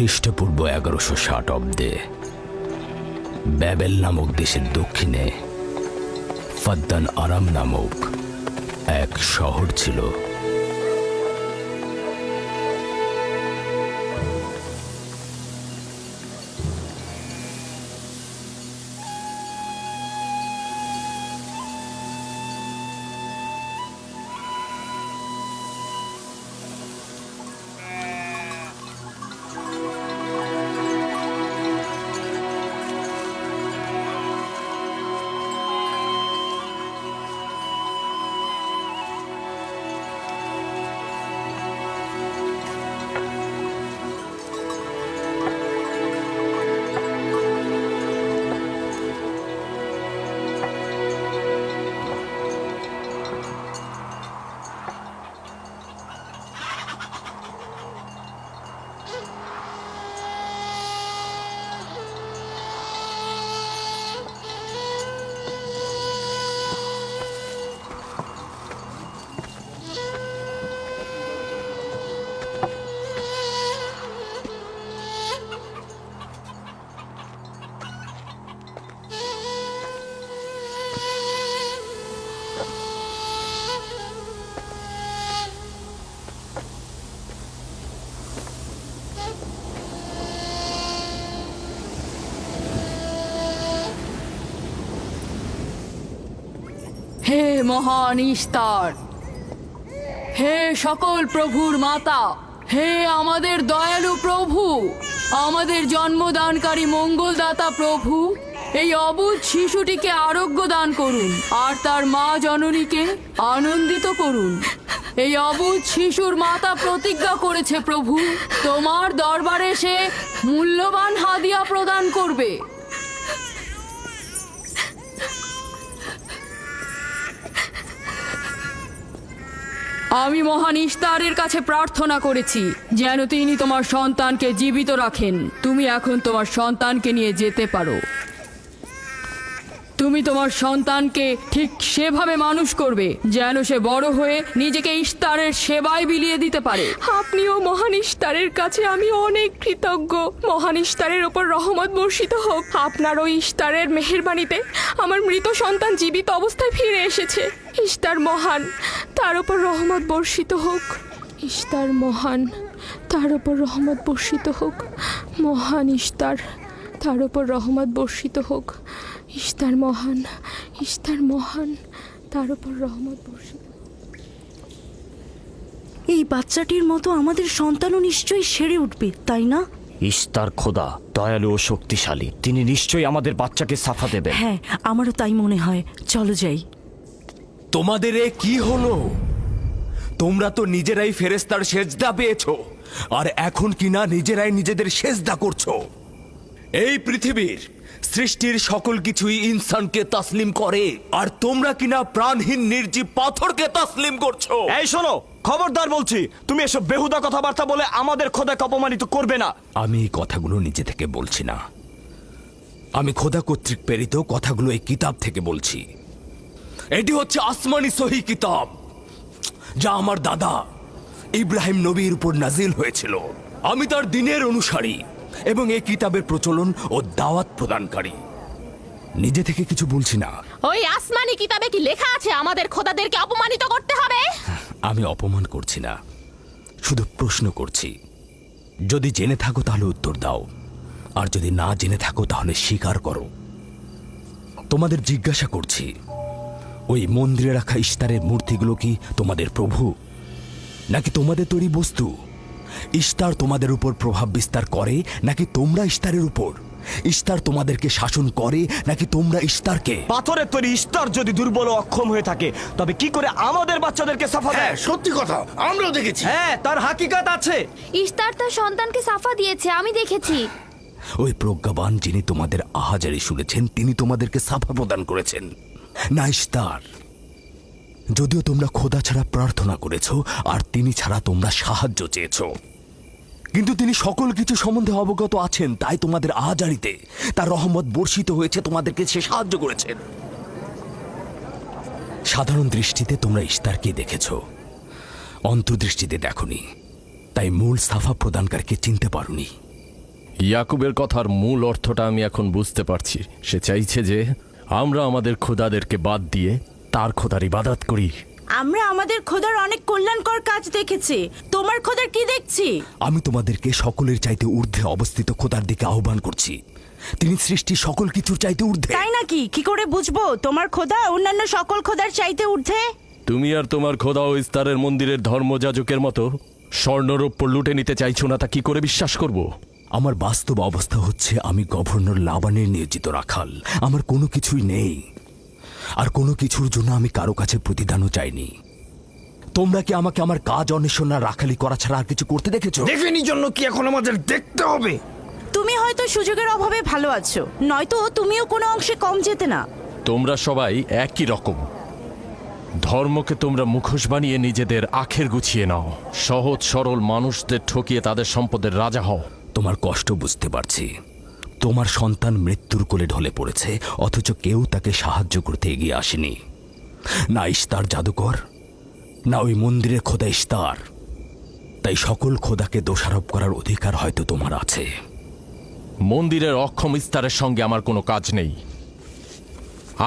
খ্রিস্টপূর্ব 1160 অব্দে ব্যাবেল নামক দেশের দক্ষিণে ফাদ্দান আরাম নামক এক শহর ছিল। হে মহান ইস্তার, হে সকল প্রভুর মাতা, হে আমাদের দয়ালু প্রভু, আমাদের জন্মদানকারী মঙ্গলদাতা প্রভু, এই অবুঝ শিশুটিকে আরোগ্য দান করুন আর তার মা জননীকে আনন্দিত করুন। এই অবুঝ শিশুর মাতা প্রতিজ্ঞা করেছে প্রভু, তোমার দরবারে সে মূল্যবান হাদিয়া প্রদান করবে। আমি মহান ইস্তারের কাছে প্রার্থনা করেছি যেন তিনি তোমার সন্তানকে জীবিত রাখেন। তুমি এখন তোমার সন্তানকে নিয়ে যেতে পারো। তুমি তোমার সন্তানকে ঠিক সেভাবে মানুষ করবে যেন সে বড় হয়ে নিজেকে ইস্তারের সেবায় বিলিয়ে দিতে পারে। আপনিও মহান ইস্তারের কাছে আমি অনেক কৃতজ্ঞ। মহান ইস্তারের ওপর রহমত বর্ষিত হোক। আপনার ওই ইস্তারের মেহেরবানিতে আমার মৃত সন্তান জীবিত অবস্থায় ফিরে এসেছে। ইস্তার মহান, তার ওপর রহমত বর্ষিত হোক। ইস্তার মহান, তার ওপর রহমত বর্ষিত হোক। মহান ইস্তার, তার ওপর রহমত বর্ষিত হোক। ইস্তার মহান, ইস্তার মহান, তার ওপর রহমত বর্ষিত। এই বাচ্চাটির মতো আমাদের সন্তানও নিশ্চয়ই সেরে উঠবে, তাই না? ইস্তার খোদা দয়ালু ও শক্তিশালী, তিনি নিশ্চয়ই আমাদের বাচ্চাকে সাফা দেবেন। হ্যাঁ, আমারও তাই মনে হয়। চলো যাই। তোমাদের এ কি হলো? তোমরা তো নিজেরাই ফেরেশতার সেজদা পেয়েছো, আর এখন কিনা নিজেরাই নিজেদের সেজদা করছো। এই পৃথিবীর সৃষ্টির সকল কিছুই ইনসানকে তাসলিম করে, আর তোমরা কিনা প্রাণহীন নির্জীব পাথরকে তাসলিম করছো। এই শোনো, খবরদার বলছি, তুমি এসব বেহুদা কথাবার্তা বলে আমাদের খোদাকে অপমানিত করবে না। আমি এই কথাগুলো নিজে থেকে বলছি না, আমি খোদা কর্তৃক প্রেরিত কথাগুলো এই কিতাব থেকে বলছি। এটি হচ্ছে আসমানি সহি কিতাব, যা আমার দাদা ইব্রাহিম নবীর উপর নাজিল হয়েছিল। আমি তার দিনের অনুসারী এবং এই কিতাবের প্রচলন ও দাওয়াত প্রদানকারী। নিজে থেকে কিছু বলছি না। ওই আসমানি কিতাবে কি লেখা আছে আমাদের খোদাদেরকে অপমানিত করতে হবে? আমি অপমান করছি না, শুধু প্রশ্ন করছি। যদি জেনে থাকো তাহলে উত্তর দাও, আর যদি না জেনে থাকো তাহলে স্বীকার করো। তোমাদের জিজ্ঞাসা করছি, ওই মন্দিরে রাখা ইস্তারের মূর্তিগুলো কি তোমাদের প্রভু, নাকি তোমাদের তৈরি বস্তু? ইস্তার তোমাদের উপর প্রভাব বিস্তার করে নাকি তোমরা ইস্তারের উপর? ইস্তার তোমাদেরকে শাসন করে নাকি তোমরা ইস্তারকে? পাথরের তৈরি ইস্তার যদি দুর্বল ও অক্ষম হয়ে থাকে, তবে কি করে আমাদের বাচ্চাদেরকে সাফা দেয়? সত্যি কথা, আমরাও দেখেছি। হ্যাঁ, তার হাকিকাত আছে। ইস্তার তার সন্তানকে সাফা দিয়েছে, আমি দেখেছি। ওই প্রজ্ঞাবান যিনি তোমাদের আহাজারি শুনেছেন, তিনি তোমাদেরকে সাফা প্রদান করেছেন, না ইস্তার। যদিও তোমরা খোদা ছাড়া প্রার্থনা করেছো আর তিনি ছাড়া তোমরা সাহায্য চেয়েছো, কিন্তু তিনি সকল কিছু সম্বন্ধে অবগত আছেন, তাই তোমাদের আহাজারিতে তার রহমত বর্ষিত হয়েছে, তোমাদেরকে সে সাহায্য করেছেন। সাধারণ দৃষ্টিতে তোমরা ইস্তারকে দেখেছো, অন্তর্দৃষ্টিতে দেখোনি, তাই মূল সাফা প্রদানকারীকে চিনতে পারোনি। ইয়াকুবের কথার মূল অর্থটা আমি এখন বুঝতে পারছি। সে চাইছে যে আমরা আমাদের খোদাদেরকে বাদ দিয়ে তার খোদার ইবাদত করি। আমরা আমাদের খোদার অনেক কল্যাণকর কাজ দেখেছি, তোমার খোদার কি দেখছি? আমি তোমাদেরকে সকলের চাইতে ঊর্ধ্বে অবস্থিত খোদার দিকে আহ্বান করছি। তিনি সৃষ্টি সকল কিছুর চাইতে ঊর্ধ্বে। তাই নাকি? কি করে বুঝবো তোমার খোদা অন্যান্য সকল খোদার চাইতে ঊর্ধ্বে? তুমি আর তোমার খোদা ও ইস্তারের মন্দিরের ধর্মযাজকের মতো স্বর্ণরৌপ্য লুটে নিতে চাইছো না, তা কি করে বিশ্বাস করব? আমার বাস্তব অবস্থা হচ্ছে আমি গভর্নর লাবানের নিয়োজিত রাখাল। আমার কোনো কিছুই নেই, আর কোনো কিছুর জন্য আমি কারো কাছে প্রতিদানও চাইনি। তোমরা কি আমাকে আমার কাজ অন্বেষণ আর রাখালি করা ছাড়া আর কিছু করতে দেখেছো? দেখেনি জন্য কি এখন আমাদের দেখতে হবে? তুমি হয়তো সুযোগের অভাবে ভালো আছো, নয়তো তুমিও কোনো অংশে কম যেতে না। তোমরা সবাই একই রকম। ধর্মকে তোমরা মুখোশ বানিয়ে নিজেদের আখের গুছিয়ে নাও, সহজ সরল মানুষদের ঠকিয়ে তাদের সম্পদের রাজা হও। তোমার কষ্ট বুঝতে পারছি। তোমার সন্তান মৃত্যুর কোলে ঢলে পড়েছে, অথচ কেউ তাকে সাহায্য করতে এগিয়ে আসেনি। না ইস্তার জাদুকর, না ওই মন্দিরের খোদা ইস্তার। তাই সকল খোদাকে দোষারোপ করার অধিকার হয়তো তোমার আছে। মন্দিরের অক্ষম ইস্তারের সঙ্গে আমার কোনো কাজ নেই।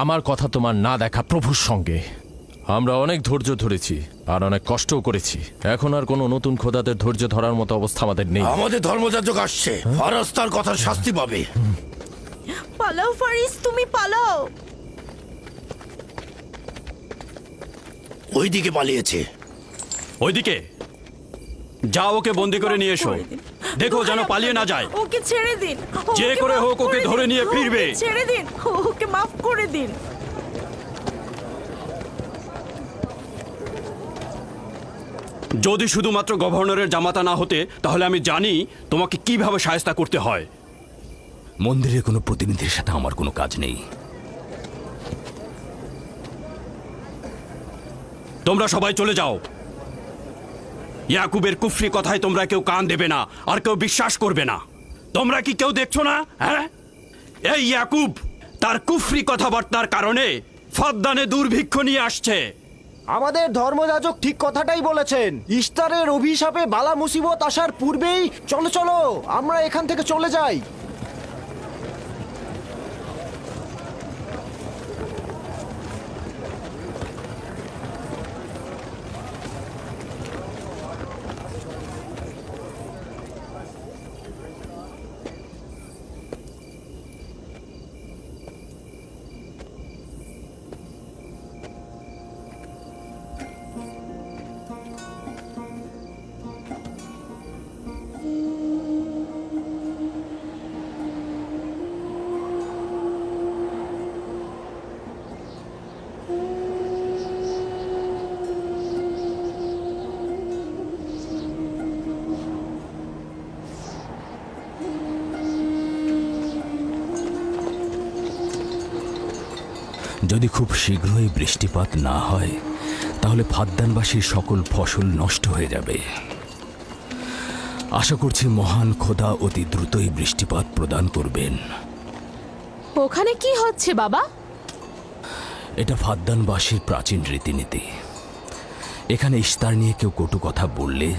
আমার কথা তোমার না দেখা প্রভুর সঙ্গে। আমরা অনেক ধৈর্য ধরেছি আর অনেক কষ্টও করেছি। এখন আর কোনো নতুন খোদাদের ধৈর্য ধরার মতো অবস্থা আমাদের নেই। আমাদের ধর্মযাজক আসছে, ফারাজ তার কথার শাস্তি পাবে। পালাও ফারিস, তুমি পালাও। ওইদিকে পালিয়েছে। ওইদিকে যাও, ওকে বন্দি করে নিয়ে এসো। দেখো যেন পালিয়ে না যায়। ওকে ছেড়ে দিন, যে ওকে করে মাফ হোক ওকে দিন, ধরে নিয়ে ফিরবে। ওকে ছেড়ে দিন, ওকে মাফ করে দিন। যদি শুধুমাত্র গভর্নরের জামাতা না হতে, তাহলে আমি জানি তোমাকে কিভাবে শায়েস্তা করতে হয়। মন্দিরের কোনো প্রতিনিধির সাথে আমার কোনো কাজ নেই। তোমরা সবাই চলে যাও। ইয়াকুবের কুফরি কথায় তোমরা কেউ কান দেবে না, আর কেউ বিশ্বাস করবে না। তোমরা কি কেউ দেখছো না? হ্যাঁ, এই ইয়াকুব তার কুফরি কথাবার্তার কারণে ফাদ্দানে দুর্ভিক্ষ নিয়ে আসছে। আমাদের ধর্মযাজক ঠিক কথাটাই বলেছেন। ইস্তারের অভিশাপে বালা মুসিবত আসার পূর্বেই চলো চলো আমরা এখান থেকে চলে যাই। যদি খুব শীঘ্রই বৃষ্টিপাত না হয়, তাহলে ফাদ্দানবাসীর সকল ফসল নষ্ট হয়ে যাবে। আশা করছি মহান খোদা অতি দ্রুতই বৃষ্টিপাত প্রদান করবেন। ওখানে কি হচ্ছে বাবা? এটা ফাদ্দানবাসীর প্রাচীন রীতিনীতি। এখানে ইস্তার নিয়ে কেউ কটু কথা বললে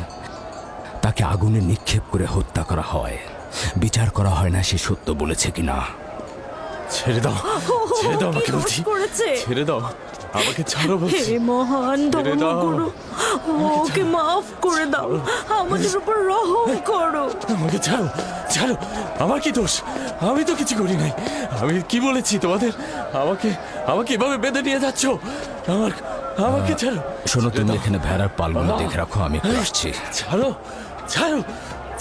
তাকে আগুনে নিক্ষেপ করে হত্যা করা হয়। বিচার করা হয় না সে সত্য বলেছে কিনা। ছেড়ে দাও, ছেড়ে দাও আমাকে বলছি, করেছে ছেড়ে দাও আমাকে, ছাড়ো বলছি। হে মহান ছেড়ে দাও। ধর্মগুরু, ওকে মাফ করে দাও, আমাদের উপর রহম করো। আমাকে ছাড়ো, ছাড়ো। আমার কি দোষ? আমি তো কিছু করি নাই। আমি কি বলেছি তোমাদের? আমাকে আমাকে এভাবে বেঁধে নিয়ে যাচ্ছ? আমাকে ছাড়ো। শোনো, তুমি এখানে ভেড়ার পালগুলো দেখে রাখো, আমি একটু আসছি। ছাড়ো, ছাড়ো,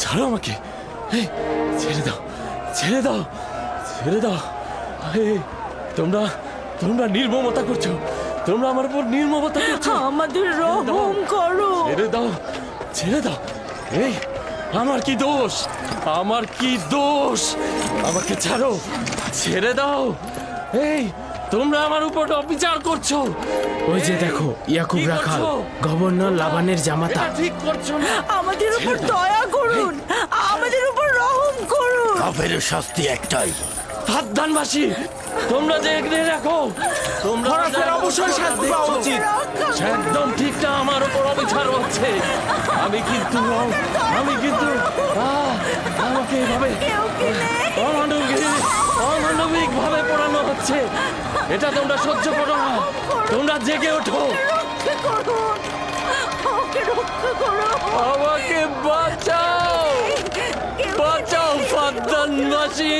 ছাড়ো আমাকে। এই, ছেড়ে দাও, ছেড়ে দাও, ছেড়ে দাও। এই, তোমরা তোমরা নির্মমতা করছো। তোমরা আমার উপর নির্মমতা করছো। আমাদের রহম করো। ছেড়ে দাও, ছেড়ে দাও। এই, আমার কি দোষ? আমার কি দোষ? আমাকে ছাড়ো, ছেড়ে দাও। এই, তোমরা আমার উপর অবিচার করছো। ওই যে দেখো, ইয়াকুব কি রাখাল, করছো? গভর্নর লাবানের জামাতা। এটা ঠিক করছো না। আমাদের উপর দয়া করুন, আমাদের উপর রহম করুন। কাফের শাস্তি একটাই। ফাদ্দানবাসী, তোমরা দেখে রাখো। তোমরা অবশ্যই শাস্তি পাওয়া উচিত। একদম ঠিক না, আমার উপর অবিচার হচ্ছে। আমি কিন্তু আমাকে এভাবে যাচ্ছে। এটা তোমরা সহ্য করো না, তোমরা জেগে ওঠো। আমাকে বাঁচাও, বাঁচাও ফাদ্দানবাসী,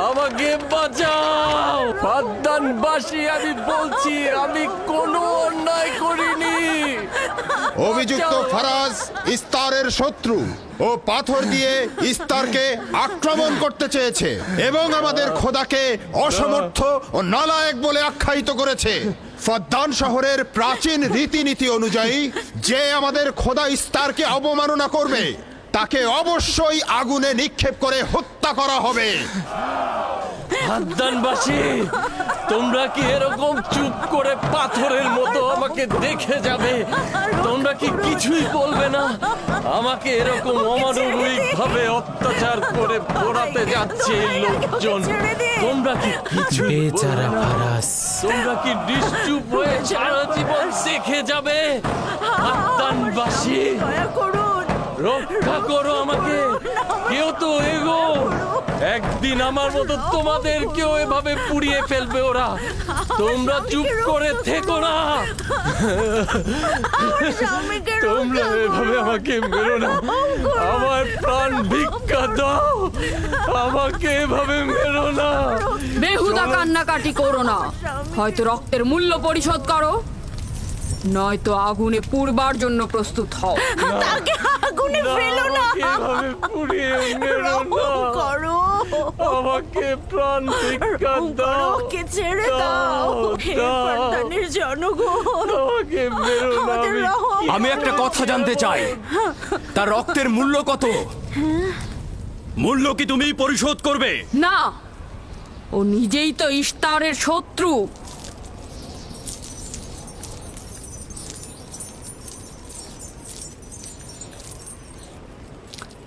আমাকে বাঁচাও ফাদ্দানবাসী। আমি বলছি আমি কোনো অন্যায় করিনি। অভিযুক্ত ফারাজ ইস্তারের শত্রু ও পাথর দিয়ে ইস্তারকে আক্রমণ করতে চেয়েছে এবং আমাদের খোদাকে অসমর্থ ও নালায়েক বলে আখ্যায়িত করেছে। ফাদ্দান শহরের প্রাচীন রীতিনীতি অনুযায়ী যে আমাদের খোদা ইস্তারকে অবমাননা করবে তাকে অবশ্যই আগুনে নিক্ষেপ করে হত্যা করা হবে। ফাদ্দানবাসী, তোমরা কি এরকম চুপ করে পাথরের মতো আমাকে দেখে যাবে? তোমরা কি কিছুই বলবে না? আমাকে এরকম অমানবিক ভাবে অত্যাচার করে পোড়াতে যাচ্ছে এই লোকজন। তোমরা কি কিছুই বলবে বেচারা না? ফারাজ। তোমরা কি নিশ্চুপ হয়ে সারা জীবন দেখে যাবে? ফাদ্দানবাসী, রক্ষা করো আমাকে, কেউ তো এগো। একদিন আমার মতো তোমাদেরকেও এভাবে পুড়িয়ে ফেলবে ওরা। তোমরা চুপ করে থেকো না, তোমরা এভাবে আমাকে মেরো না। আমার প্রাণ ভিক্ষা দাও, আমাকে এভাবে মেরো না। বেহুদা কান্নাকাটি করো না, হয়তো রক্তের মূল্য পরিশোধ করো, নয়তো আগুনে পুড়বার জন্য প্রস্তুত হও। তাকে আগুনে ফেলো না, আমাকে এভাবে পুড়িয়ে মেরো না। করো, আমাকে প্রাণ ভিক্ষা দাও, ওকে ছেড়ে দাও। হে দাও। ফাদ্দানের জনগণ, আমাকে মেরো না। আমাদের রহম আমি একটা কথা জানতে চাই, তার রক্তের মূল্য কত? মূল্য কি তুমি পরিশোধ করবে? না, ও নিজেই তো ইস্তারের শত্রু।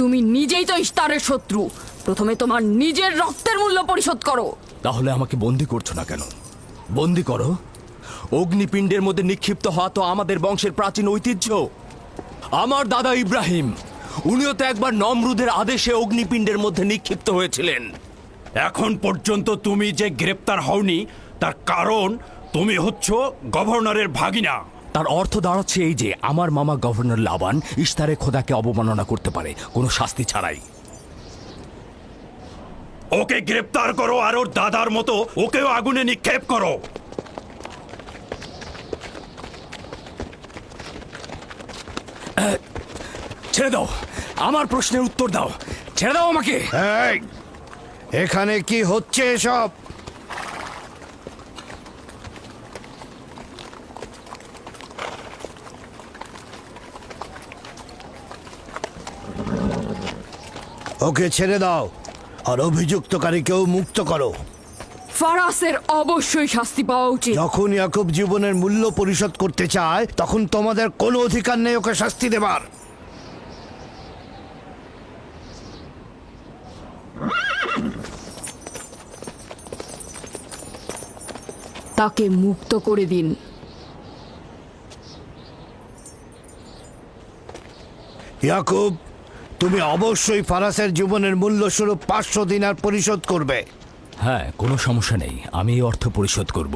তুমি নিজেই তো ইস্তারের শত্রু, প্রথমে তোমার নিজের রক্তের মূল্য পরিশোধ করো। তাহলে আমাকে বন্দি করছো না কেন? বন্দি করো। অগ্নিপিণ্ডের মধ্যে নিক্ষিপ্ত হওয়া তো আমাদের বংশের প্রাচীন ঐতিহ্য। আমার দাদা ইব্রাহিম, উনিও তো একবার নমরুদের আদেশে অগ্নিপিণ্ডের মধ্যে নিক্ষিপ্ত হয়েছিলেন। এখন পর্যন্ত তুমি যে গ্রেপ্তার হওনি তার কারণ তুমি হচ্ছ গভর্নরের ভাগিনা। তার অর্থ দাঁড়াচ্ছে এই যে আমার মামা গভর্নর লাবান ইস্তারে খোদাকে অবমাননা করতে পারে কোনো শাস্তি ছাড়াই। ওকে গ্রেপ্তার করো আর ওর দাদার মতো ওকেও আগুনে নিক্ষেপ করো। ছেড়ে দাও, আমার প্রশ্নের উত্তর দাও, ছেড়ে দাও আমাকে। এই, এখানে কি হচ্ছে এসব? ওকে ছেড়ে দাও আর অভিযুক্তকারীকেও মুক্ত করো। ফারাসের অবশ্যই শাস্তি পাওয়া উচিত। যখন ইয়াকুব জীবনের মূল্য পরিশোধ করতে চায় তখন তোমাদের কোনো অধিকার নেই ওকে শাস্তি দেবার। তাকে মুক্ত করে দিন। ইয়াকুব, তুমি অবশ্যই ফারাসের জীবনের মূল্য স্বরূপ 500 দিনার পরিশোধ করবে। হ্যাঁ, কোনো সমস্যা নেই, আমি এই অর্থ পরিশোধ করব।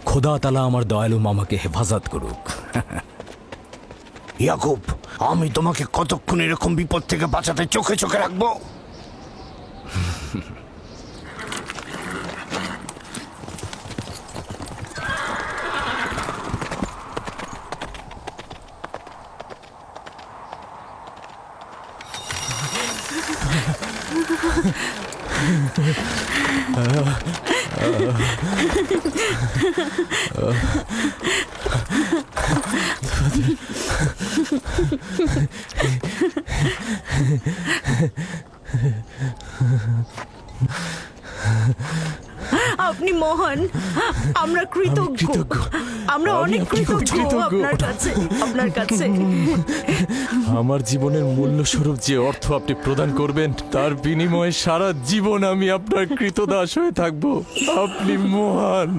খোদা তাআলা আমার দয়ালু মামাকে হেফাজত করুক। ইয়াকুব, আমি তোমাকে কতক্ষণ এরকম বিপদ থেকে বাঁচাতে চোখে চোখে রাখবো? আপনি মহান, আমরা কৃতজ্ঞ, কৃতজ্ঞ। আমরা আমি অনেক আপনাকে খুব কৃতজ্ঞ কৃতজ্ঞ। আপনার কাছে আমার জীবনের মূল্য স্বরূপ যে অর্থ আপনি প্রদান করবেন তার বিনিময়ে সারা জীবন আমি আপনার কৃতদাস হয়ে থাকব। আপনি মহান,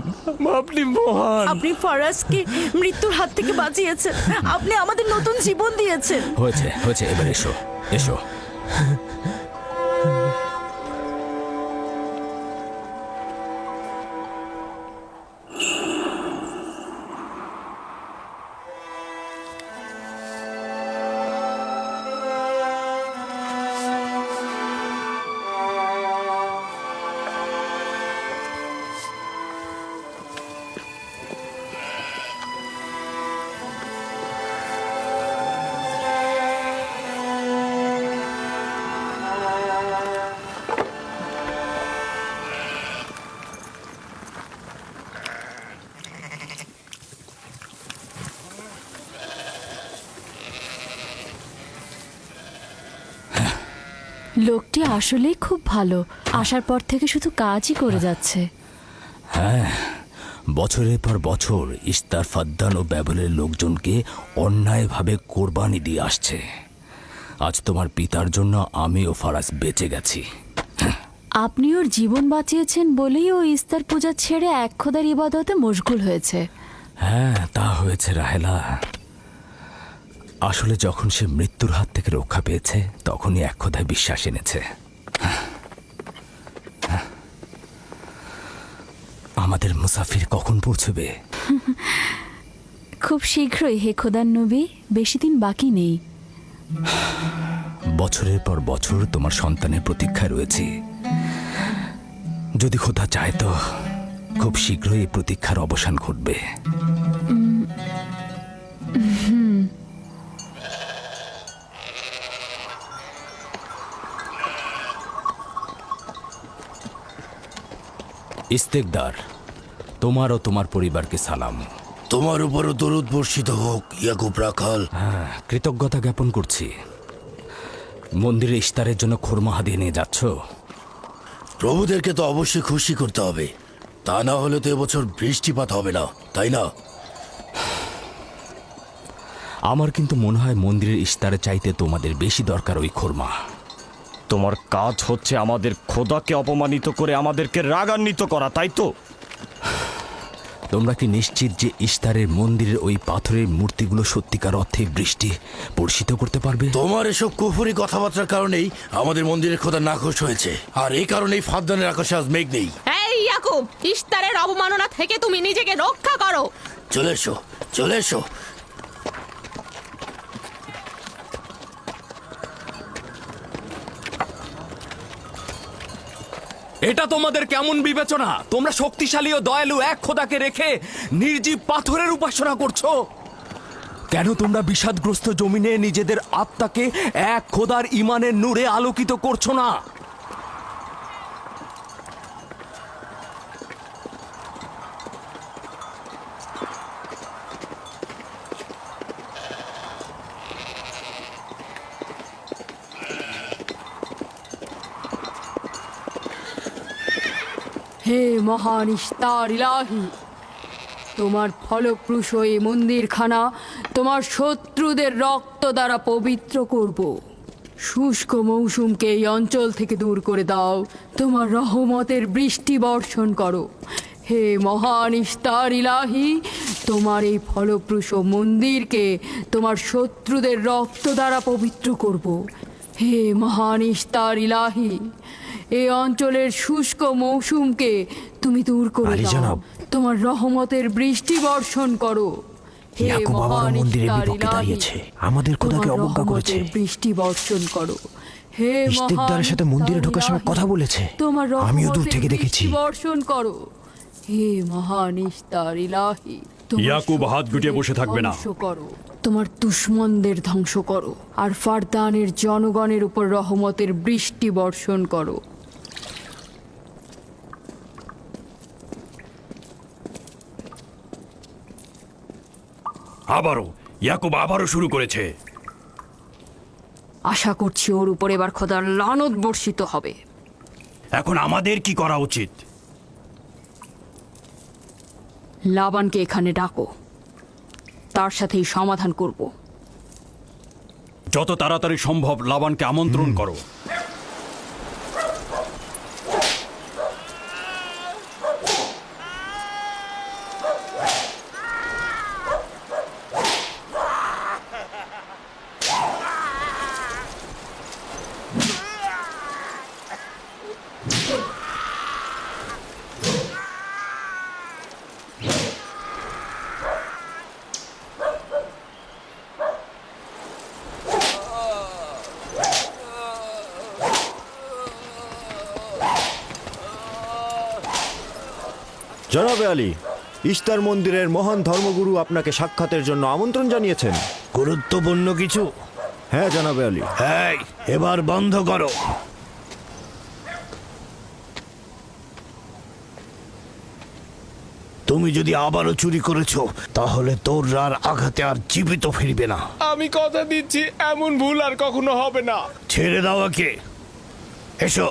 আপনি মহান। আপনি ফারাজকে মৃত্যুর হাত থেকে বাঁচিয়েছেন, আপনি আমাদের নতুন জীবন দিয়েছেন। হয়েছে হয়েছে, এবার এসো এসো। লোকটি আসলেই খুব ভালো, আসার পর থেকে শুধু কাজই করে যাচ্ছে। বছরের পর বছর ইস্তার, ফাদ্দান ও ব্যাবলের লোকজনকে অন্যায়ভাবে কোরবানি দিয়ে আসছে। আজ তোমার পিতার জন্য আমি ও ফারাজ বেঁচে গেছি। আপনি ওর জীবন বাঁচিয়েছেন বলেই ও ইস্তার পূজা ছেড়ে এক খোদার ইবাদতে মশগুল হয়েছে। হ্যাঁ, তা হয়েছে রাহেলা। আসলে যখন সে মৃত্যুর হাত থেকে রক্ষা পেয়েছে তখনই এক কথায় বিশ্বাস এনেছে। আমাদের মুসাফির কখন পৌঁছবে? খুব শীঘ্রই হে খোদার নবী, বেশি দিন বাকি নেই। বছরের পর বছর তোমার সন্তানের প্রতীক্ষায় রয়েছি। যদি খোদা চায় তো খুব শীঘ্রই এই প্রতীক্ষার অবসান ঘটবে। ইস্তেকদার, তোমার ও তোমার পরিবারকে সালাম। তোমার উপরও দরুদ বর্ষিত হোক ইয়াকুব রাখাল। হ্যাঁ, কৃতজ্ঞতা জ্ঞাপন করছি। মন্দিরে ইস্তারের জন্য খোরমা হাদিয়ে নিয়ে যাচ্ছ? প্রভুদেরকে তো অবশ্যই খুশি করতে হবে, তা না হলে তো এবছর বৃষ্টিপাত হবে না, তাই না? আমার কিন্তু মনে হয় মন্দিরের ইস্তারে চাইতে তোমাদের বেশি দরকার ওই খোরমা। তোমার কাজ হচ্ছে আমাদের খোদাকে অপমানিত করে আমাদেরকে রাগান্বিত করা, তাই তো? তোমরা কি নিশ্চিত যে ইস্তারের মন্দিরের ওই পাথরের মূর্তিগুলো সত্যিকার অর্থে বৃষ্টি বর্ষিত করতে পারবে? তোমার এসব কুফুরি কথাবার্তার কারণেই আমাদের মন্দিরের খোদা নাখোশ হয়েছে, আর এই কারণেই ফাদ্দানের আকাশে আজ মেঘ নেই। এই ইয়াকুব, ইস্তারের অবমাননা থেকে তুমি নিজেকে রক্ষা করো। চলে এসো, চলে এসো। এটা তোমাদের কেমন বিবেচনা? তোমরা শক্তিশালী ও দয়ালু এক খোদাকে রেখে নির্জীব পাথরের উপাসনা করছো। কেন তোমরা বিষাদগ্রস্ত জমিনে নিজেদের আত্মাকে এক খোদার ইমানের নূরে আলোকিত করছো না? হে মহান ইস্তার ইলাহি, তোমার ফলপ্রসূ এই মন্দিরখানা তোমার শত্রুদের রক্ত দ্বারা পবিত্র করব। শুষ্ক মৌসুমকে এই অঞ্চল থেকে দূর করে দাও, তোমার রহমতের বৃষ্টি বর্ষণ করো। হে মহান ইস্তার ইলাহি, তোমার এই ফলপ্রসূ মন্দিরকে তোমার শত্রুদের রক্ত দ্বারা পবিত্র করব। হে মহান ইস্তার ইলাহি, এই অঞ্চলের শুষ্ক মৌসুমকে তুমি দূর করে আলী দাও, জনাব। তোমার রহমতের বৃষ্টি বর্ষণ করো। হে ইয়াকুব আবারও মহান মন্দিরের ইস্তার বিপক্ষে ইলাহি, দাঁড়িয়েছে। আমাদের খোদাকে তোমার অবজ্ঞা করেছে। রহমতের বৃষ্টি বর্ষণ করো। হে ইস্তেকদারের সাথে মন্দিরে ঢোকার সময় কথা বলেছে। তোমার আমিও দূর রহমতের থেকে বৃষ্টি দেখেছি। বর্ষণ করো। হে মহান ইস্তার ইলাহি, তোমার ইয়াকুব হাত গুটিয়ে বসে থাকবে না। ধ্বংস করো, তোমার দুশমনদের ধ্বংস করো, আর ফারদানের জনগণের উপর রহমতের বৃষ্টি বর্ষণ করো। ইয়াকুব শুরু করেছে। আশা করছি ওর উপর এবার খোদার লানত বর্ষিত হবে। এখন আমাদের কি করা উচিত? লাবানকে এখানে ডাকো, তার সাথেই সমাধান করব। যত তাড়াতাড়ি সম্ভব লাবানকে আমন্ত্রণ করো। জনাবে আলী, ইস্তার মন্দিরের মহান ধর্মগুরু আপনাকে সাক্ষাতের জন্য আমন্ত্রণ জানিয়েছেন। গুরুত্বপূর্ণ কিছু? হ্যাঁ জনাবে আলী। এই, এবার বন্ধ করো। তুমি যদি আবারও চুরি করেছো তাহলে তোর আর আঘাতে আর জীবিত ফিরবে না। আমি কথা দিচ্ছি এমন ভুল আর কখনো হবে না। ছেড়ে দাও একে। এসো।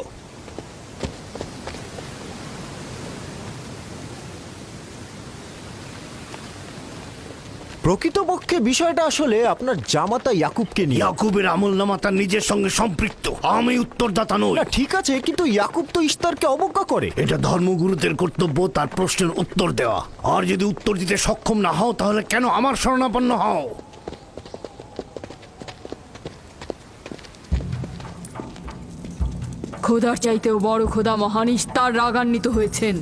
প্রকৃতপক্ষে বিষয়টা আসলে আপনার জামাতা ইয়াকুবকে নিয়ে। ইয়াকুবের আমলনামা তার নিজের সঙ্গে সম্পৃক্ত। আমি উত্তরদাতা নই। না ঠিক আছে, কিন্তু ইয়াকুব তো ইস্তারকে অবজ্ঞা করে। এটা ধর্মগুরুদের কর্তব্য তার প্রশ্নের উত্তর দেওয়া। আর যদি উত্তর দিতে সক্ষম না হও তাহলে কেন আমার শরণাপন্ন হও? খোদার চাইতেও বড় খোদা মহান ইস্তার রাগান্বিত হয়েছেন।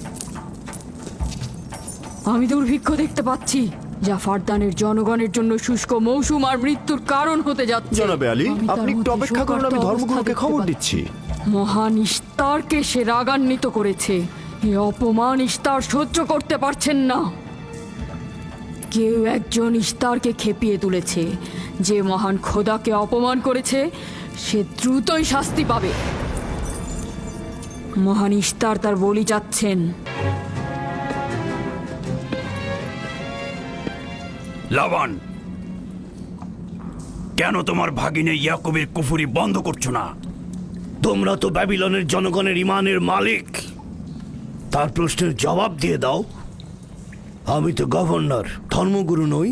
আমি দুর্ভিক্ষ দেখতে পাচ্ছি, যা ফারদানের জনগণের জন্য শুষ্ক মৌসুম আর মৃত্যুর কারণ হতে যাচ্ছে। জনাবে আলী, আমি তার আপনি একটু মধ্যে অপেক্ষা করুন, আমি শোকার্ত ধর্মগুরুকে অবস্থা খবর দেখতে দিচ্ছি। মহান ইস্তারকে সে রাগান্বিত করেছে। এই অপমান ইস্তার সহ্য করতে পারছেন না। কেউ একজন ইস্তারকে খেপিয়ে তুলেছে। যে মহান খোদাকে অপমান করেছে সে দ্রুতই শাস্তি পাবে। মহান ইস্তার তার বলি চাচ্ছেন। লাবান, কেন তোমার ভাগিনে ইয়াকুবের কুফরি বন্ধ করছো না? তোমরা তো ব্যাবিলনের জনগণের ইমানের মালিক। তার প্রশ্নের জবাব দিয়ে দাও। আমি তো গভর্নর, ধর্মগুরু নই।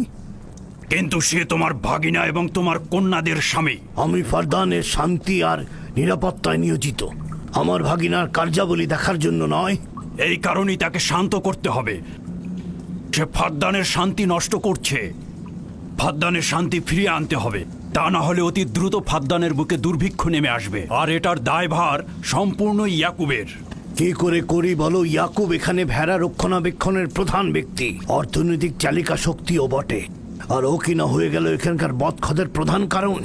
কিন্তু সে তোমার ভাগিনা এবং তোমার কন্যাদের স্বামী। আমি ফারদানের শান্তি আর নিরাপত্তায় নিয়োজিত। আমার ভাগিনার কার্যাবলী দেখার জন্য নয়। এই কারণেই তাকে শান্ত করতে হবে। সে ফারদানের শান্তি নষ্ট করছে। ফারদানের শান্তি ফিরিয়ে আনতে হবে, তা না হলে অতি দ্রুত ফারদানের বুকে দুর্ভিক্ষ নেমে আসবে। আর এটার দায়ভার সম্পূর্ণ ইয়াকুবের। কি করে করি বলো? ইয়াকুব এখানে ভেড়া রক্ষণাবেক্ষণের প্রধান ব্যক্তি, অর্থনৈতিক চালিকা শক্তিও বটে। আর ও কিনা হয়ে গেল এখানকার বদখদের প্রধান কারণ।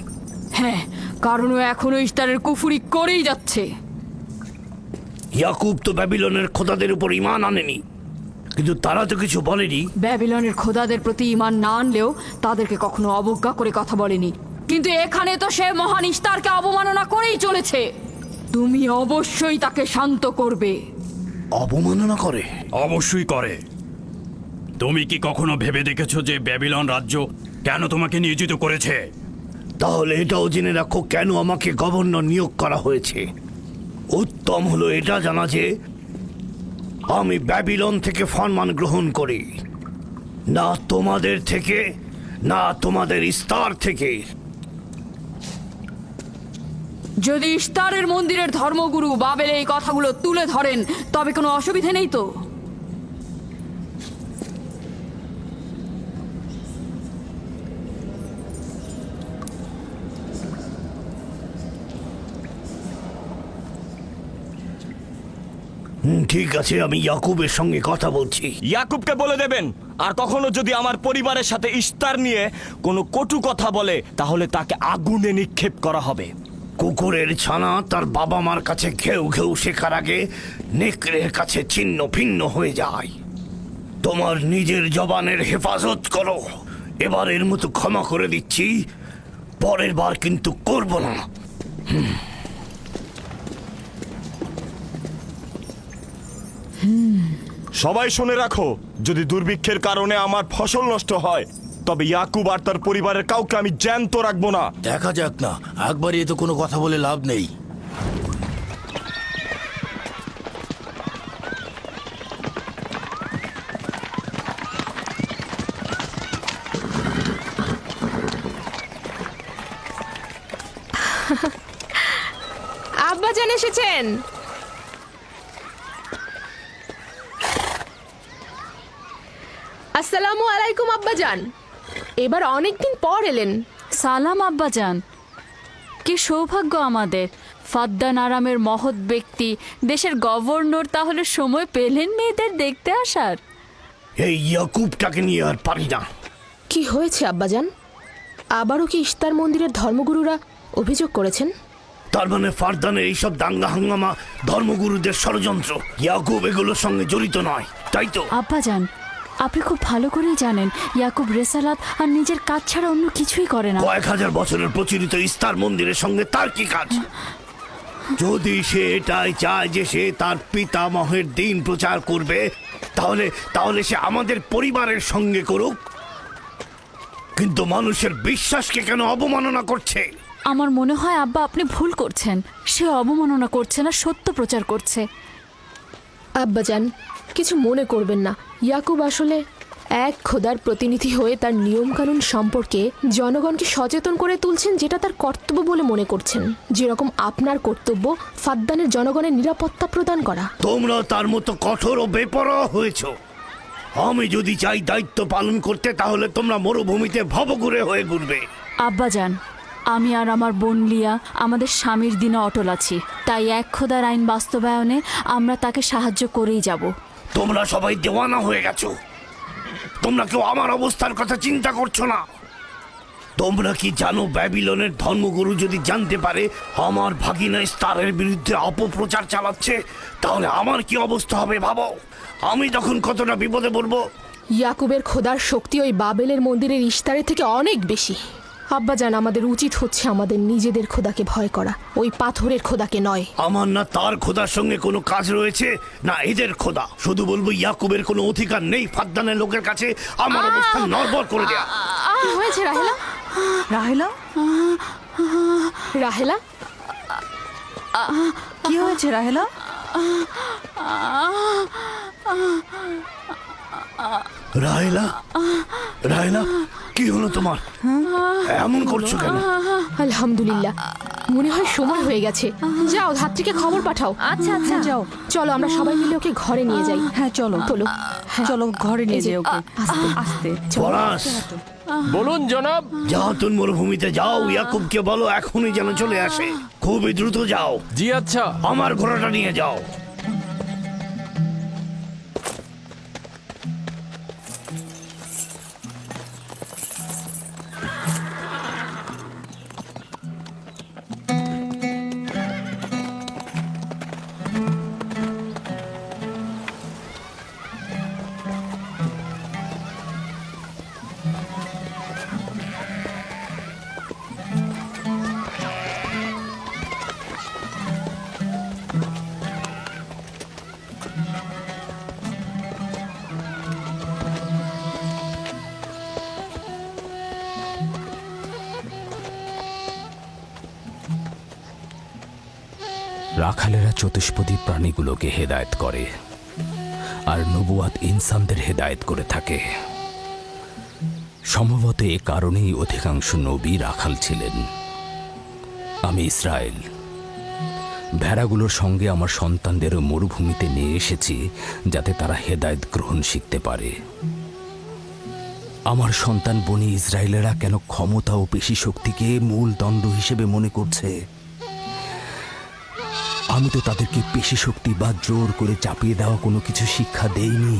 হ্যাঁ, কারণ ও এখনো ইস্তারের কুফরি করেই যাচ্ছে। ইয়াকুব তো ব্যাবিলনের খোদাদের উপর ঈমান আনেনি, কিন্তু তারা তো কিছু বলেনি। ব্যাবিলনের খোদাদের প্রতি ঈমান না আনলেও তাদেরকে কখনো অবজ্ঞা করে কথা বলেনি। কিন্তু এখানে তো সে মহান ইস্তারকে অবমাননা করেই চলেছে। তুমি অবশ্যই তাকে শান্ত করবে। অবমাননা করে? অবশ্যই করে। তুমি কি কখনো ভেবে দেখেছো যে ব্যাবিলন রাজ্য কেন তোমাকে নিয়োজিত করেছে? তাহলে এটাও জেনে রাখো কেন আমাকে গভর্নর নিয়োগ করা হয়েছে। উত্তম হলো এটা জানা যে আমি ব্যাবিলন থেকে ফরমান গ্রহণ করি, না তোমাদের থেকে, না তোমাদের ইস্তার থেকে। যদি ইস্তারের মন্দিরের ধর্মগুরু বাবেল এই কথাগুলো তুলে ধরেন তবে কোনো অসুবিধে নেই তো? ঠিক আছে, আমি ইয়াকুবের সঙ্গে কথা বলছি। ইয়াকুবকে বলে দেবেন, আর কখনো যদি আমার পরিবারের সাথে ইস্তার নিয়ে কোনো কটু কথা বলে তাহলে তাকে আগুনে নিক্ষেপ করা হবে। কুকুরের ছানা তার বাবা মার কাছে ঘেউ ঘেউ শেখার আগে নেকড়ের কাছে ছিন্ন ভিন্ন হয়ে যায়। তোমার নিজের জবানের হেফাজত করো। এবারের মতো ক্ষমা করে দিচ্ছি, পরের বার কিন্তু করব না। সবাই শুনে রাখো, যদি দুর্ভিক্ষের কারণে আমার ফসল নষ্ট হয় তবে ইয়াকুব আর তার পরিবারের কাউকে আমি জ্যান্ত রাখবো না। দেখা যাক না, একবারই তো কোনো কথা বলে লাভ নেই। আব্বাজান এসেছেন। আসসালামু আলাইকুম আব্বাজান, এবার অনেকদিন পর এলেন। সালাম আব্বাজান। কি সৌভাগ্য আমাদের, ফাদ্দান আরামের মহৎ ব্যক্তি দেশের গভর্নর তাহলে সময় পেলেন মেয়েদের দেখতে আসার। এই ইয়াকুবটাকে নিয়ে আর পারি না। কি হয়েছে আব্বাজান? আবারও কি ইস্তার মন্দিরের ধর্মগুরুরা অভিযোগ করেছেন? তার মানে ফারদানের এইসব দাঙ্গা হাঙ্গামা ধর্মগুরুদের ষড়যন্ত্র। ইয়াকুব এগুলোর সঙ্গে জড়িত নয়, তাই তো? আব্বাজান, আপনি খুব ভালো করেই জানেন ইয়াকুব রেসালাত আর নিজের কাজ ছাড়া অন্য কিছুই করে না। কয়েক হাজার বছরের প্রচলিত ইস্তার মন্দিরের সঙ্গে তার কি কাজ? যদি সে এটাই চায় যে সে তার পিতামহের দিন প্রচার করবে, তাহলে সে আমাদের পরিবারের সঙ্গে করুক। কিন্তু মানুষের বিশ্বাসকে কেন অবমাননা করছে? আমার মনে হয় আব্বা আপনি ভুল করছেন। সে অবমাননা করছে না, সত্য প্রচার করছে। আব্বাজান, কিছু মনে করবেন না। ইয়াকুব আসলে এক খোদার প্রতিনিধি হয়ে তার নিয়মকানুন সম্পর্কে জনগণকে সচেতন করে তুলছেন, যেটা তার কর্তব্য বলে মনে করছেন। যেরকম আপনার কর্তব্য ফাদ্দানের জনগণের নিরাপত্তা প্রদান করা। তোমরা তার মতো কঠোর ও বেপরোয়া হয়েছ। আমি যদি চাই দায়িত্ব পালন করতে, তাহলে তোমরা মরুভূমিতে ভবঘুরে হয়ে ঘুরবে। আব্বাজান, আমি আর আমার বোন লিয়া আমাদের স্বামীর দিনে অটল আছি, তাই এক খোদার আইন বাস্তবায়নে আমরা তাকে সাহায্য করেই যাব। তোমরা সবাই দেওয়ানা হয়ে গেছো। তোমরা কেউ আমার অবস্থার কথা চিন্তা করছো না। তোমরা কি জানো, ব্যাবিলনের ধর্মগুরু যদি জানতে পারে আমার ভাগিনা ইস্তারের বিরুদ্ধে অপপ্রচার চালাচ্ছে, তাহলে আমার কি অবস্থা হবে ভাবো। আমি তখন কতটা বিপদে পড়বো। ইয়াকুবের খোদার শক্তি ওই বাবেলের মন্দিরের ইস্তারের থেকে অনেক বেশি। আব্বাজান, আমাদের উচিত হচ্ছে আমাদের নিজেদের খোদাকে ভয় করা, ওই পাথরের খোদাকে নয়। আমার না তার খোদার সঙ্গে কোনো কাজ রয়েছে, না এদের খোদা। শুধু বলবো ইয়াকুবের কোনো অধিকার নেই ফাদ্দানের লোকের কাছে আমার অবস্থান নড়বড় করে দেয়া। কি হয়েছে রাহেলা? রাহেলা, রাহেলা, কি হয়েছে রাহেলা? রাহেলা, রাহেলা, কি হলো তোমার? এমন করছো কেন? আলহামদুলিল্লাহ, মনে হয় সময় হয়ে গেছে। যাও, ধাত্রীকে খবর পাঠাও। আচ্ছা আচ্ছা, যাও, চলো আমরা সবাই মিলে ওকে ঘরে নিয়ে যাই। হ্যাঁ চলো, চলো, চলো ঘরে নিয়ে যাই ওকে। আস্তে আস্তে পলাশ, বলুন জনাব। যাও তুমি মরুভূমিতে যাও, ইয়াকুবকে বলো এখনই যেন চলে আসে। খুবই দ্রুত যাও। জি আচ্ছা। আমার ঘোড়াটা নিয়ে যাও। রাখালেরা চতুষ্পদী প্রাণীগুলোকে হেদায়েত করে, আর নবুয়াত ইনসানদের হেদায়েত করে থাকে। সম্ভবত এ কারণেই অধিকাংশ নবী রাখাল ছিলেন। আমি ইসরায়েল ভেড়াগুলোর সঙ্গে আমার সন্তানদেরও মরুভূমিতে নিয়ে এসেছি, যাতে তারা হেদায়েত গ্রহণ শিখতে পারে। আমার সন্তান বনি ইসরায়েলেরা কেন ক্ষমতা ও পেশি শক্তিকে মূল দণ্ড হিসেবে মনে করছে? আমি তো তাদেরকে পেশি শক্তি বা জোর করে চাপিয়ে দেওয়া কোনো কিছু শিক্ষা দেইনি।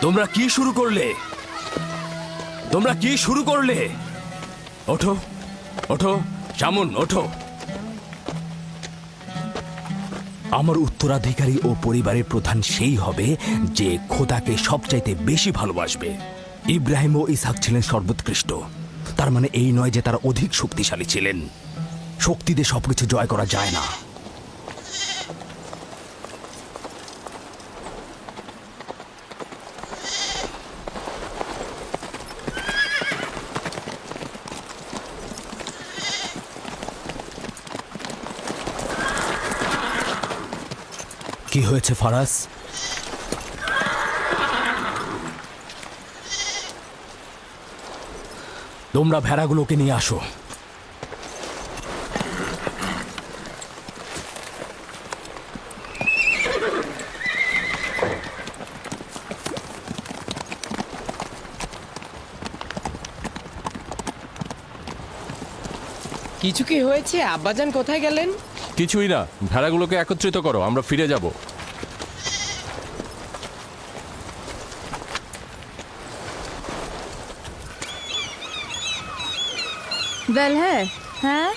তোমরা কি শুরু করলে? তোমরা কি শুরু করলে? ওঠো, ওঠো শামুন, ওঠো। আমার উত্তরাধিকারী ও পরিবারের প্রধান সেই হবে যে খোদাকে সবচাইতে বেশি ভালোবাসবে। ইব্রাহিম ও ইসহাক ছিলেন সর্বোৎকৃষ্ট। তার মানে এই নয় যে তারা অধিক শক্তিশালী ছিলেন। শক্তি দিয়ে সবকিছু জয় করা যায় না। কি হয়েছে ফারাজ? তোমরা ভেড়াগুলোকে নিয়ে আসো। কিছু কি হয়েছে? আব্বাজান কোথায় গেলেন? কিছুই না, ভেড়াগুলোকে একত্রিত করো, আমরা ফিরে যাব। বেল হ্যাঁ,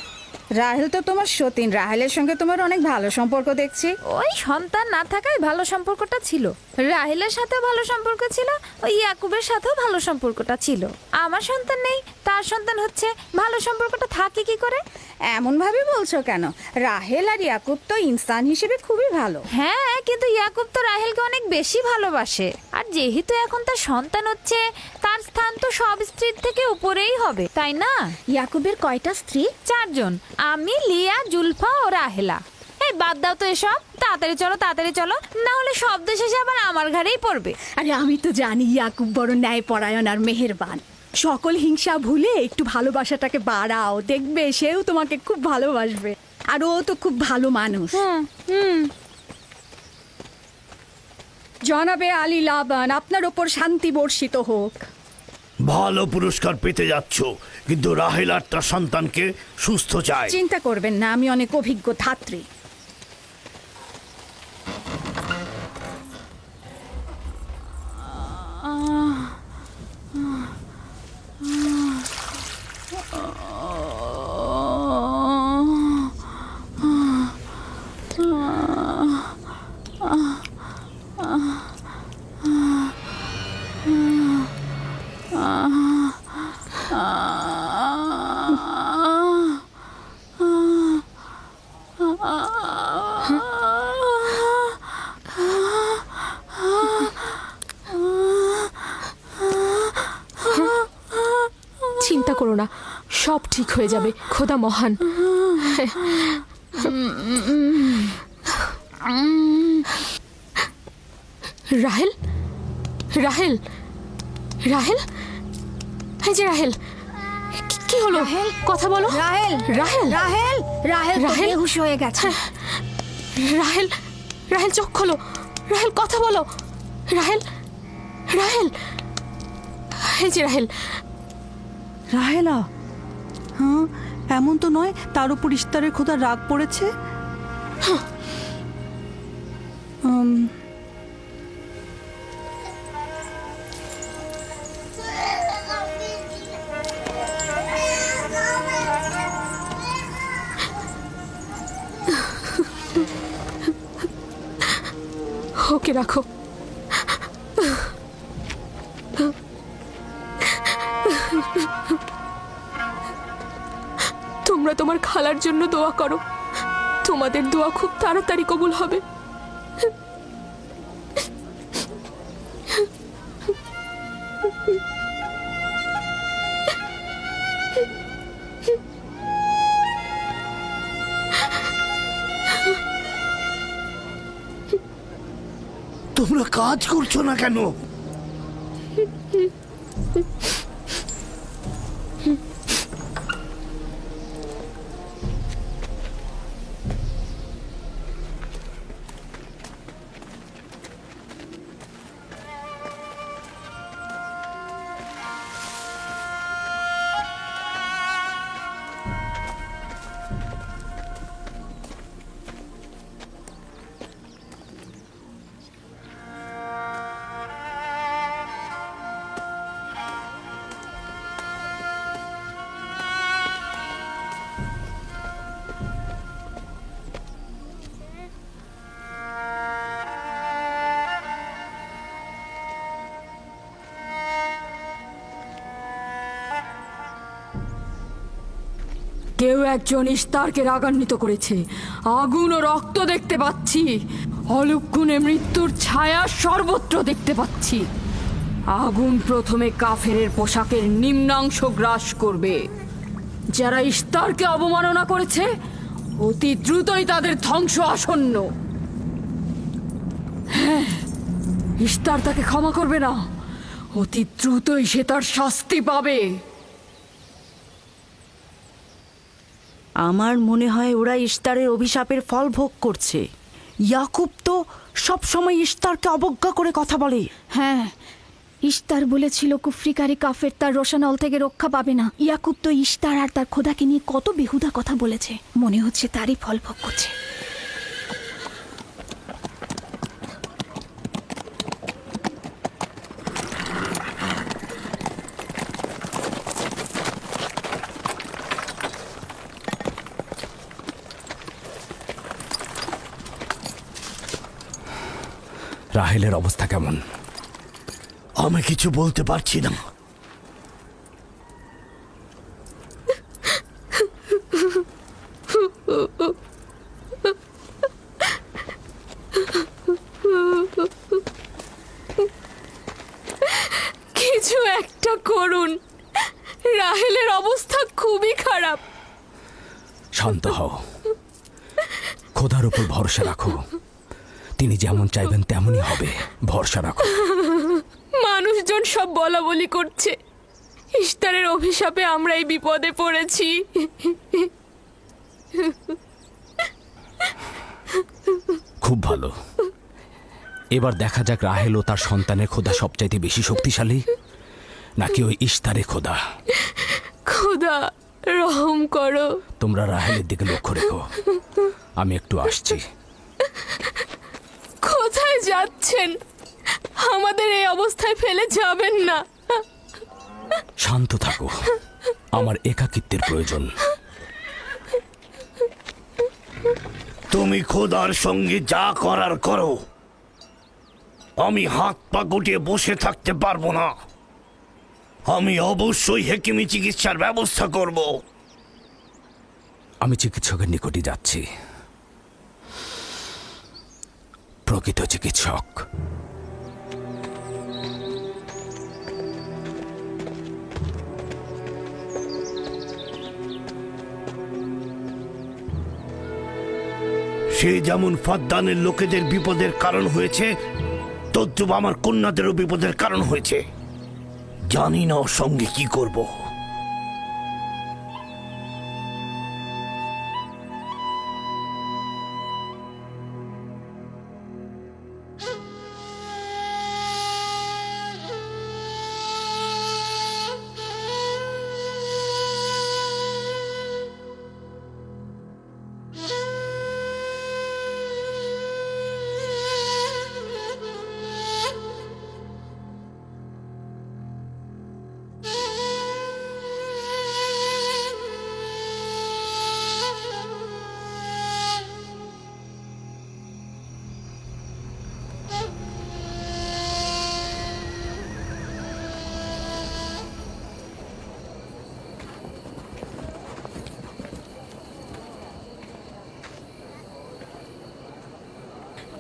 রাহেল তো তোমার সতীন। রাহেলের সঙ্গে তোমার অনেক ভালো সম্পর্ক দেখছি। ওই সন্তান না থাকায় ভালো সম্পর্কটা ছিল। রাহেলের সাথেও ভালো সম্পর্ক ছিল, ওই ইয়াকুবের সাথেও ভালো সম্পর্কটা ছিল। আমার সন্তান নেই, তার সন্তান হচ্ছে, ভালো সম্পর্কটা থাকে কি করে? এমন ভাবে বলছো কেন? রাহেল আর ইয়াকুব তো ইনসান হিসেবে খুবই ভালো। হ্যাঁ, কিন্তু ইয়াকুব তো রাহেলকে অনেক বেশি ভালোবাসে। আর যেহেতু এখন তার সন্তান হচ্ছে, তার স্থান তো সব স্ত্রীর থেকে উপরেই হবে, তাই না? ইয়াকুবের কয়টা স্ত্রী? 4 জন, আমি, লিয়া, জুলফা ও রাহেলা। এই বাদ দাও তো এসব, তাড়াতাড়ি চলো, না হলে শব্দ শেষে আবার আমার ঘাড়েই পড়বে। আরে আমি তো জানি ইয়াকুব বড় ন্যায়পরায়ণ আর মেহেরবান। সকল হিংসা ভুলে একটু ভালোবাসাটাকে বাড়াও, দেখবে সেও তোমাকে খুব ভালোবাসবে। আর ও তো খুব ভালো মানুষ। জনাবে আলী লাবান, আপনার ওপর শান্তি বর্ষিত হোক। ভালো পুরস্কার পেতে যাচ্ছ, কিন্তু রাহেল আর তার সন্তানকে সুস্থ চায়। চিন্তা করবেন না, আমি অনেক অভিজ্ঞ ধাত্রী। চিন্তা করো না, সব ঠিক হয়ে যাবে। খোদা মহান। রাহেল, রাহেল, রাহেল, এই যে রাহেল, কি হলো? কথা বলো। রাহেল, রাহেল, রাহেল, রাহেল তো রাহেল? বেহুশ হয়ে গেছে। রাহেল, রাহেল চোখ খোলো। রাহেল কথা বলো। রাহেল, রাহেল, এই যে রাহেল। রাহেলা, হ্যাঁ, এমন তো নয় তার উপর ইস্তারের খোদার রাগ পড়েছে। ওকে রাখো। তোমরা তোমার খালার জন্য দোয়া করো, তোমাদের দোয়া খুব তাড়াতাড়ি কবুল হবে। তোমরা কাজ করছো না কেন? কেউ একজন ইস্তারকে রাগান্বিত করেছে। আগুন ও রক্ত দেখতে পাচ্ছি, অলক্ষণে মৃত্যুর ছায়া সর্বত্র দেখতে পাচ্ছি। আগুন প্রথমে কাফেরের পোশাকের নিম্নাংশ গ্রাস করবে। যারা ইস্তারকে অবমাননা করেছে, অতি দ্রুতই তাদের ধ্বংস আসন্ন। হ্যাঁ, ইস্তার তাকে ক্ষমা করবে না, অতি দ্রুতই সে তার শাস্তি পাবে। আমার মনে হয় ওরা ইস্তারের অভিশাপের ফল ভোগ করছে। ইয়াকুব তো সব সময় ইস্তারকে অবজ্ঞা করে কথা বলে। হ্যাঁ, ইশতার বলেছিল কুফরিকারী কাফের তার রোশানল থেকে রক্ষা পাবে না। ইয়াকুব তো ইশতার আর তার খোদাকে নিয়ে কত বেহুদা কথা বলেছে, মনে হচ্ছে তারই ফল ভোগ করছে। রাহেলের অবস্থা কেমন? আমি কিছু বলতে পারছি না। কিছু একটা করুন, রাহেলের অবস্থা খুবই খারাপ। শান্ত হও, খোদার উপর ভরসা রাখো, তিনি যেমন চাইবেন তেমনই হবে, ভরসা রাখো। মানুষজন সব বলা বলি করছে, ইশতারের অভিশাপে আমরা এই বিপদে পড়েছি। খুব ভালো, এবার দেখা যাক রাহেল ও তার সন্তানের খোদা সবচাইতে বেশি শক্তিশালী নাকি ওই ইশতারে খোদা। খোদা রহম করো। তোমরা রাহেলের দিকে লক্ষ্য রেখো, আমি একটু আসছি। কোথায় যাচ্ছেন? আমাদের এই অবস্থায় ফেলে যাবেন না। শান্ত থাকো, আমার একাকিত্বের প্রয়োজন। তুমি খোদার সঙ্গে যা করার করো, আমি হাত পা গুটিয়ে বসে থাকতে পারবো না। আমি অবশ্যই হেকিমি চিকিৎসার ব্যবস্থা করব। আমি চিকিৎসকের নিকটে যাচ্ছি, প্রকৃত চিকিৎসক। সে যেমন ফাদ্দানের লোকেদের বিপদের কারণ হয়েছে, তদ্রুপ আমার কন্যাদেরও বিপদের কারণ হয়েছে। জানি না ওর সঙ্গে কি করব।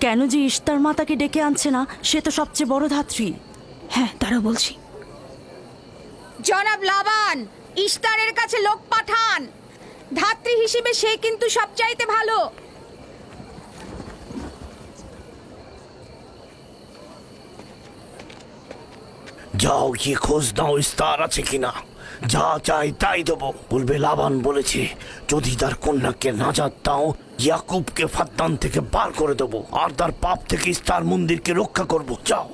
কেন যে ইশতার মাতাকে ডেকে আনছে না, সে তো সবচেয়ে বড় ধাত্রী। হ্যাঁ, তারা বলছি। জনাব লাবান, ইশতারের কাছে লোক পাঠান। ধাত্রী হিসেবে সে কিন্তু সবচাইতে ভালো। যাও গিয়ে খোঁজ নাও ইস্তার আছে কিনা। যা চাই তাই দেবো। বলবে লাবান বলেছে যদি তার কন্যাকে নাজাত দাও, ইয়াকুবকে ফাদ্দান থেকে বার করে দেবো আর তার পাপ থেকে ইস্তার মন্দিরকে রক্ষা করব। যাও।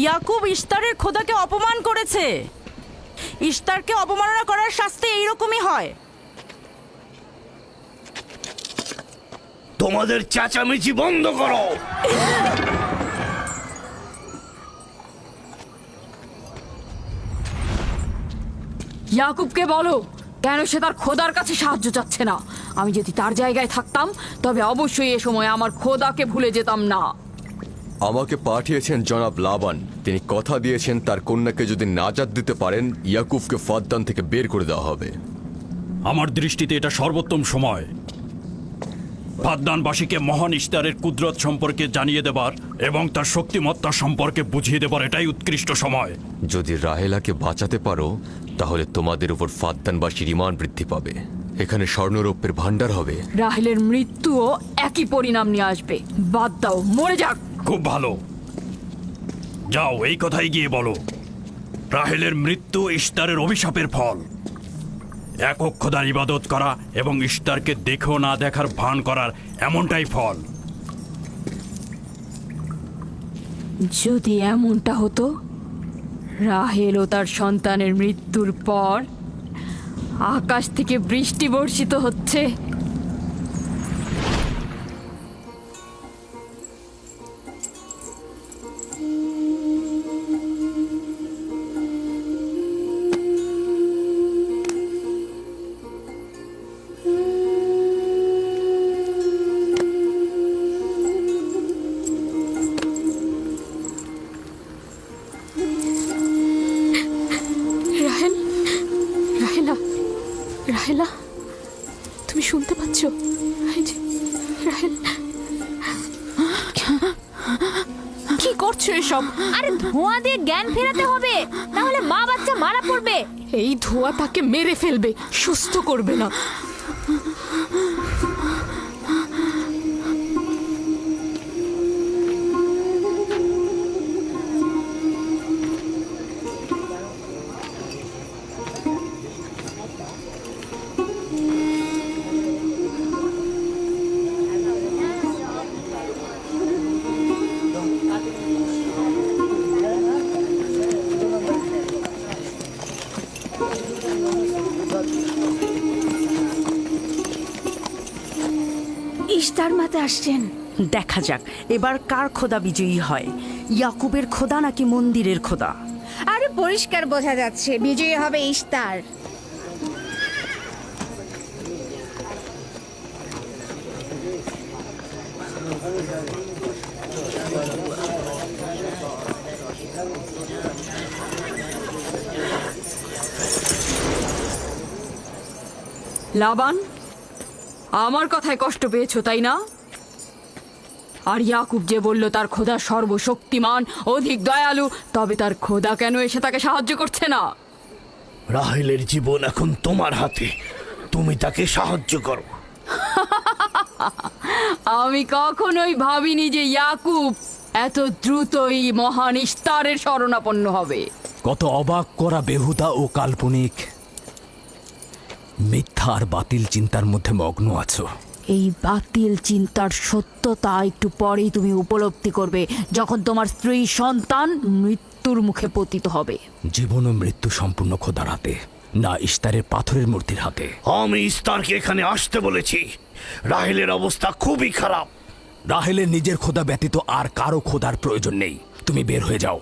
ইয়াকুব ইশতারের খোদাকে অপমান করেছে। ইশতারকে অবমাননা করার শাস্তি এইরকমই হয়। তোমাদের চেঁচামেচি বন্ধ করো। ইয়াকুবকে বলো কেন সে তার খোদার কাছে সাহায্য চাচ্ছে না। আমি যদি তার জায়গায় থাকতাম তবে অবশ্যই এ সময় আমার খোদাকে ভুলে যেতাম না। আমাকে পাঠিয়েছেন জনাব লাবান। তিনি কথা দিয়েছেন তার কন্যাকে যদি নাজাত দিতে পারেন, ইয়াকুবকে ফাদ্দান থেকে বের করে দেওয়া হবে। আমার দৃষ্টিতে এটা সর্বোত্তম সময় ফাদ্দানবাসীকে মহান ইশতারের কুদরত সম্পর্কে জানিয়ে দেবার এবং তার শক্তিমত্তা সম্পর্কে বুঝিয়ে দেবার এটাই উৎকৃষ্ট সময়। যদি রাহেলাকে বাঁচাতে পারো তাহলে তোমাদের উপর ফাদ্দানবাসীর ঈমান বৃদ্ধি পাবে। এখানে স্বর্ণরৌপ্যের ভান্ডার হবে। রাহেলের মৃত্যুও একই পরিণাম নিয়ে আসবে। বাদ দাও, মরে যাক। খুব ভালো, যাও এই কথাই গিয়ে বলো রাহেলের মৃত্যু ইশতারের অভিশাপের ফল। একক খোদার ইবাদত করা এবং ইশতারকে দেখেও না দেখার ভান করার এমনটাই ফল। যদি এমনটা হতো, রাহেল ও তার সন্তানের মৃত্যুর পর আকাশ থেকে বৃষ্টি বর্ষিত হচ্ছে, রাহেল, রাহেলা, রাহেলা, তুমি শুনতে পাচ্ছ? এই যে, রাহেল, কি করছো এসব? আরে ধোঁয়া দিয়ে জ্ঞান ফেরাতে হবে, তাহলে মা বাচ্চা মারা পড়বে। এই ধোঁয়া তাকে মেরে ফেলবে, সুস্থ করবে না। ইশতার মাতে আসছেন। দেখা যাক এবার কার খোদা বিজয়ী হয়, ইয়াকুবের খোদা নাকি মন্দিরের খোদা। আরে পরিষ্কার বোঝা যাচ্ছে বিজয়ী হবে ইশতার। লাবান, আমার কথায় কষ্ট পেয়েছো তাই না? আর ইয়াকুব যে বলল তার খোদা সর্বশক্তিমান, অধিক দয়ালু, তবে তার খোদা কেন এসে তাকে সাহায্য করছে না? রাহেলের জীবন এখন তোমার হাতে, তুমি তাকে সাহায্য করো। আমি কখনোই ভাবিনি যে ইয়াকুব এত দ্রুতই মহান ইশতারের শরণাপন্ন হবে। কত অবাক করা বেহুদা ও কাল্পনিক, মিথ্যা আর বাতিল চিন্তার মধ্যে মগ্ন আছো। এই বাতিল চিন্তার সত্যতা একটু পরেই তুমি উপলব্ধি করবে, যখন তোমার স্ত্রী সন্তান মৃত্যুর মুখে পতিত হবে। জীবন ও মৃত্যু সম্পূর্ণ খোদার হাতে, না ইশতারের পাথরের মূর্তির হাতে। আমি ইশতারকে এখানে আসতে বলেছি। রাহেলের অবস্থা খুবই খারাপ। রাহেলের নিজের খোদা ব্যতীত আর কারো খোদার প্রয়োজন নেই। তুমি বের হয়ে যাও,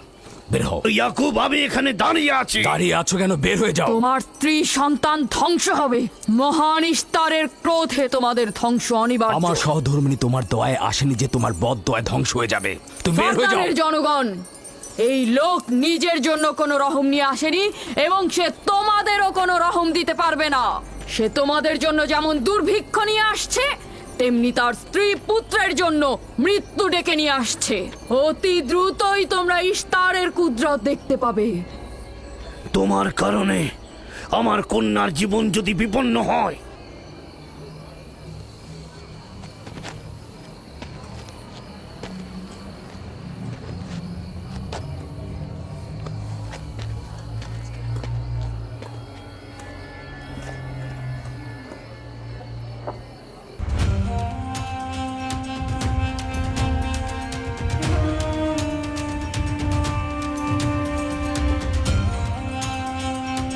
বের হও। ইয়াকুব, আমি এখানে দাঁড়িয়ে আছি। দাঁড়িয়ে আছো কেন? বের হয়ে যাও। তোমার স্ত্রী সন্তান ধ্বংস হবে, মহান ইশতারের ক্রোধে তোমাদের ধ্বংস অনিবার্য। আমার সহধর্মিনী তোমার দয়ায় আসেনি যে তোমার বদ দয়ায় ধ্বংস হয়ে যাবে। তুমি বের হয়ে যাও। ফারদানের জনগণ, এই লোক নিজের জন্য কোনো রহম নিয়ে আসেনি এবং সে তোমাদেরও কোনো রহম দিতে পারবে না। সে তোমাদের জন্য যেমন দুর্ভিক্ষ নিয়ে আসছে, তেমনি তার স্ত্রী পুত্রের জন্য মৃত্যু ডেকে নিয়ে আসছে। অতি দ্রুতই তোমরা ইশতারের কুদরত দেখতে পাবে। তোমার কারণে আমার কন্যার জীবন যদি বিপন্ন হয়,